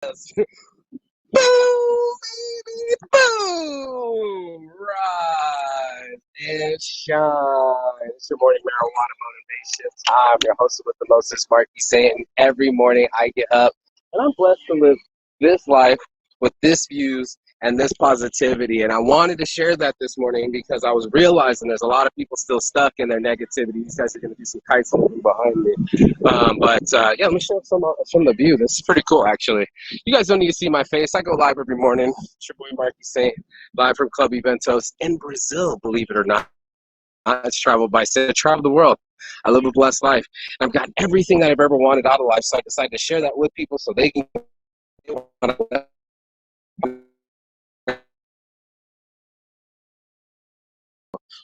Boom, baby, boom! Rise and shine. It's your morning marijuana motivation. I'm your host with the mostest, Marky saying every morning I get up and I'm blessed to live this life with this views and this positivity. And I wanted to share that this morning because I was realizing there's a lot of people still stuck in their negativity. These guys are going to do some kites behind me. Yeah, let me show some from the view. This is pretty cool, actually. You guys don't need to see my face. I go live every morning. It's your boy Marky Saint, live from Club Eventos in Brazil, believe it or not. It's traveled by Saint. I travel the world. I live a blessed life. I've got everything that I've ever wanted out of life, so I decided to share that with people so they can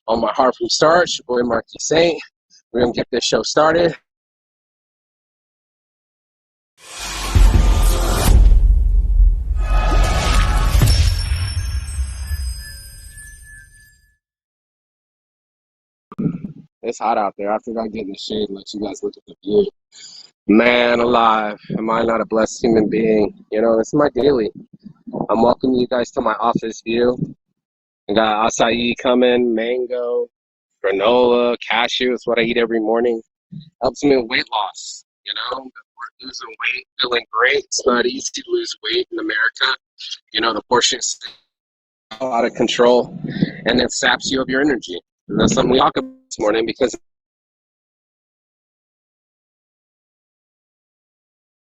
on my heart from start. It's your boy Marky Saint. We're going to get this show started. It's hot out there. I think I'll get in the shade and let you guys look at the view. Man alive, am I not a blessed human being? You know, this is my daily. I'm welcoming you guys to my office view. I got acai coming, mango, granola, cashew. It's what I eat every morning. Helps me with weight loss. You know, we're losing weight, feeling great. It's not easy to lose weight in America. You know, the portions out of control, and it saps you of your energy. And that's something we talk about this morning because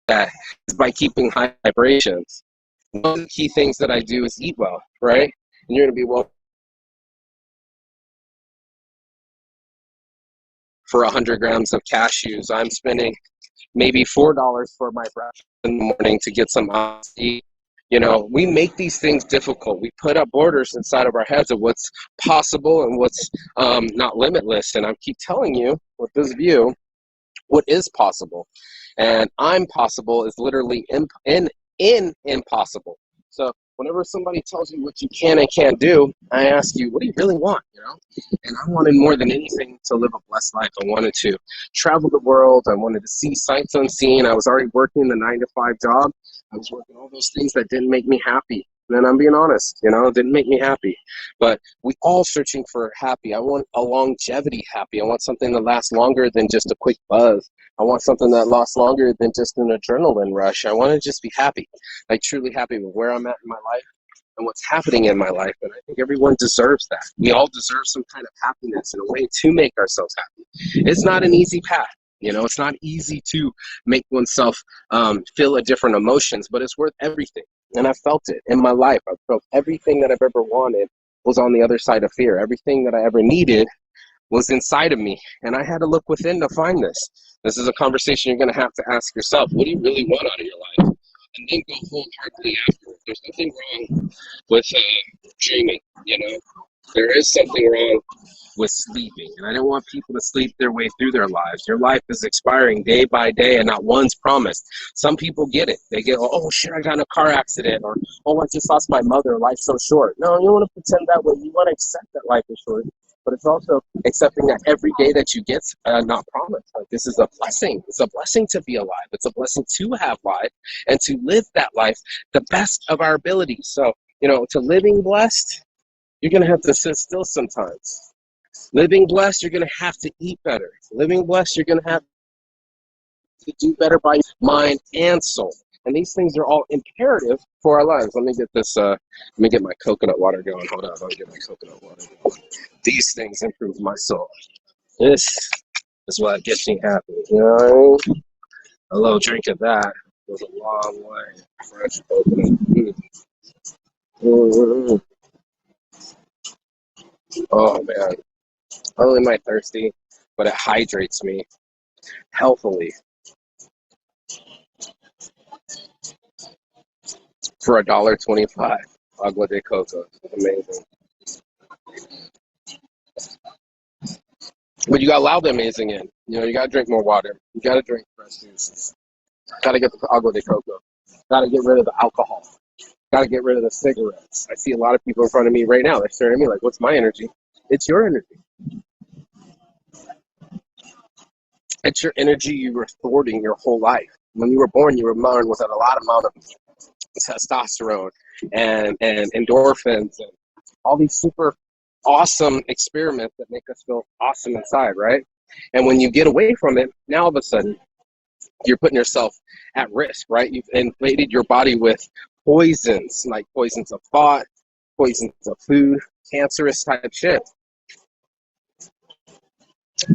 that is by keeping high vibrations. One of the key things that I do is eat well, right? And you're going to be well for 100 grams of cashews. I'm spending maybe $4 for my breakfast in the morning to get some honesty. You know, we make these things difficult. We put up borders inside of our heads of what's possible and what's not limitless. And I keep telling you with this view, what is possible. And I'm possible is literally impossible. So whenever somebody tells you what you can and can't do, I ask you, what do you really want? You know? And I wanted more than anything to live a blessed life. I wanted to travel the world. I wanted to see sights unseen. I was already working the 9-to-5 job. I was working all those things that didn't make me happy. And I'm being honest, you know, it didn't make me happy. But we all searching for happy. I want a longevity happy. I want something that lasts longer than just a quick buzz. I want something that lasts longer than just an adrenaline rush. I want to just be happy, like truly happy with where I'm at in my life and what's happening in my life. And I think everyone deserves that. We all deserve some kind of happiness in a way to make ourselves happy. It's not an easy path. You know, it's not easy to make oneself feel a different emotions, but it's worth everything. And I felt it in my life. I felt everything that I've ever wanted was on the other side of fear. Everything that I ever needed was inside of me. And I had to look within to find this. This is a conversation you're going to have to ask yourself. What do you really want out of your life? And then go wholeheartedly after it. There's nothing wrong with dreaming, you know. There is something wrong with sleeping. And I don't want people to sleep their way through their lives. Your life is expiring day by day and not one's promised. Some people get it. They get, oh shit, I got in a car accident, or oh, I just lost my mother, life's so short. No, you don't want to pretend that way. You want to accept that life is short. But it's also accepting that every day that you get not promised. Like, this is a blessing. It's a blessing to be alive. It's a blessing to have life and to live that life the best of our abilities. So, you know, to living blessed, you're going to have to sit still sometimes. Living blessed, you're going to have to eat better. Living blessed, you're going to have to do better by mind and soul. And these things are all imperative for our lives. Let me get this, let me get my coconut water going. Hold on, let me get my coconut water going. These things improve my soul. This is what gets me happy. You know, a little drink of that goes a long way. Fresh coconut. Mm. Oh man, not only am I thirsty, but it hydrates me healthily for $1.25. Agua de coco, amazing. But you gotta allow the amazing in. You know, you gotta drink more water. You gotta drink fresh juices. Gotta get the agua de coco. Gotta get rid of the alcohol. Gotta get rid of the cigarettes. I see a lot of people in front of me right now. They're staring at me like, "What's my energy?" It's your energy. It's your energy you were thwarting your whole life. When you were born with a lot amount of testosterone and endorphins and all these super awesome experiments that make us feel awesome inside, right? And when you get away from it, now all of a sudden you're putting yourself at risk, right? You've invaded your body with poisons, like poisons of thought, poisons of food, cancerous type shit,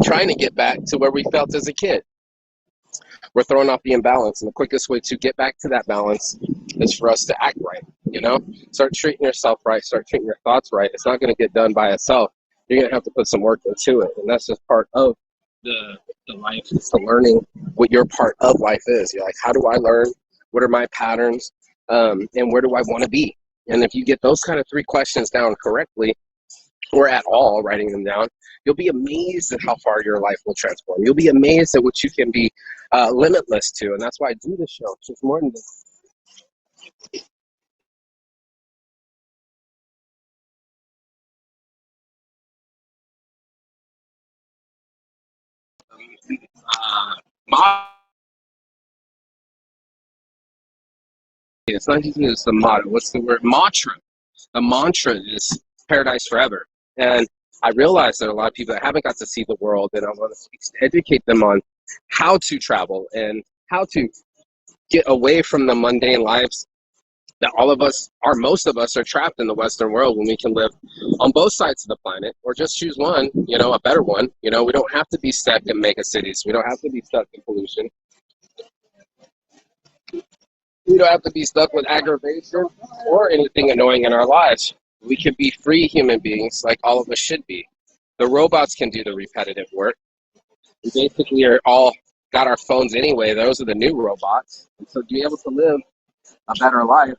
trying to get back to where we felt as a kid. We're throwing off the imbalance, and the quickest way to get back to that balance is for us to act right, you know? Start treating yourself right, start treating your thoughts right. It's not going to get done by itself. You're going to have to put some work into it, and that's just part of the life. It's the learning what your part of life is. You're like, how do I learn? What are my patterns? And where do I want to be? And if you get those kind of 3 questions down correctly, or at all, writing them down, you'll be amazed at how far your life will transform. You'll be amazed at what you can be limitless to. And that's why I do this show. It's just more than this. Uh, it's not just the motto. What's the word? Mantra. The mantra is paradise forever. And I realize that a lot of people that haven't got to see the world, and I want to educate them on how to travel and how to get away from the mundane lives that all of us, or most of us, are trapped in the Western world, when we can live on both sides of the planet, or just choose one, you know, a better one. You know, we don't have to be stuck in mega cities. We don't have to be stuck in pollution. We don't have to be stuck with aggravation or anything annoying in our lives. We can be free human beings like all of us should be. The robots can do the repetitive work. We basically are all got our phones anyway. Those are the new robots. And so to be able to live a better life,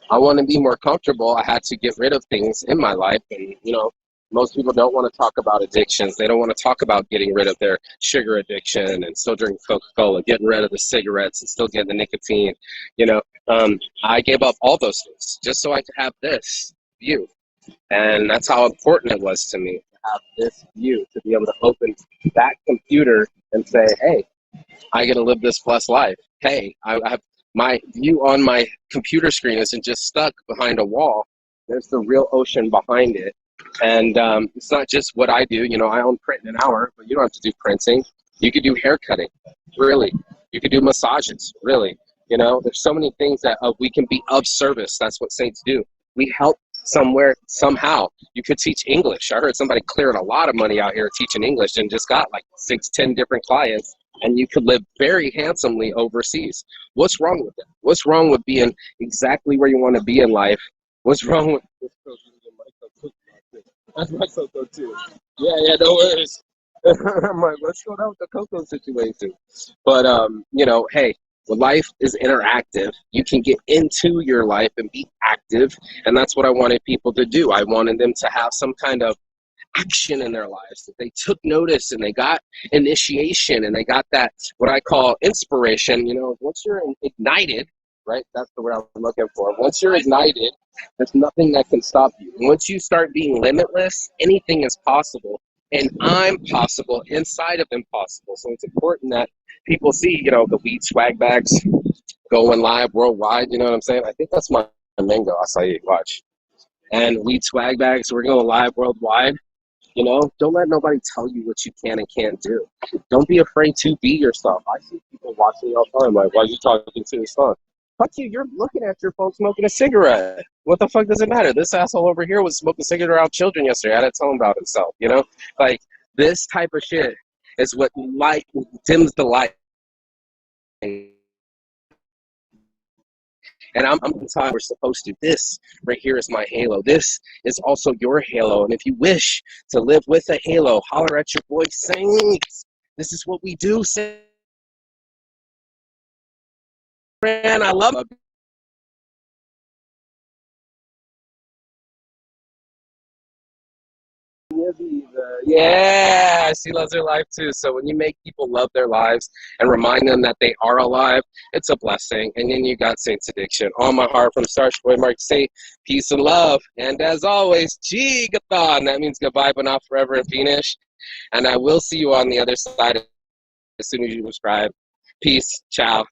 I want to be more comfortable. I had to get rid of things in my life. And, you know, most people don't want to talk about addictions. They don't want to talk about getting rid of their sugar addiction and still drinking Coca-Cola, getting rid of the cigarettes and still getting the nicotine. You know, I gave up all those things just so I could have this view. And that's how important it was to me to have this view, to be able to open that computer and say, hey, I get to live this blessed life. Hey, I have my view on my computer screen isn't just stuck behind a wall. There's the real ocean behind it. And it's not just what I do. You know, I own Print in an Hour, but you don't have to do printing. You could do hair cutting, really. You could do massages, really. You know, there's so many things that we can be of service. That's what saints do. We help somewhere, somehow. You could teach English. I heard somebody clearing a lot of money out here teaching English and just got like 6, 10 different clients. And you could live very handsomely overseas. What's wrong with that? What's wrong with being exactly where you want to be in life? What's wrong with this? That's my cocoa too. Yeah, no worries. I'm like, let's go down with the cocoa situation. But you know, hey, well, life is interactive. You can get into your life and be active, and that's what I wanted people to do. I wanted them to have some kind of action in their lives, that they took notice and they got initiation and they got that, what I call inspiration. You know, once you're ignited, right? That's the word I'm looking for. Once you're ignited, there's nothing that can stop you. And once you start being limitless, anything is possible. And I'm possible inside of impossible. So it's important that people see, you know, the weed swag bags going live worldwide. You know what I'm saying? I think that's my mango acai. Watch. And weed swag bags, we're going live worldwide. You know, don't let nobody tell you what you can and can't do. Don't be afraid to be yourself. I see people watching me all the time, like, why are you talking to this phone? Fuck you, you're looking at your phone smoking a cigarette. What the fuck does it matter? This asshole over here was smoking cigarette around children yesterday. I had to tell him about himself, you know? Like, this type of shit is what light dims the light. And I'm telling we're supposed to. This right here is my halo. This is also your halo. And if you wish to live with a halo, holler at your boy Saints. This is what we do, Saints. Man, I love it. Yeah, she loves her life too. So when you make people love their lives and remind them that they are alive, it's a blessing. And then you got Saints Addiction. On my heart from Starch Boy Mark Saint, peace and love. And as always, Jigathon. That means goodbye, but not forever and finish. And I will see you on the other side as soon as you subscribe. Peace. Ciao.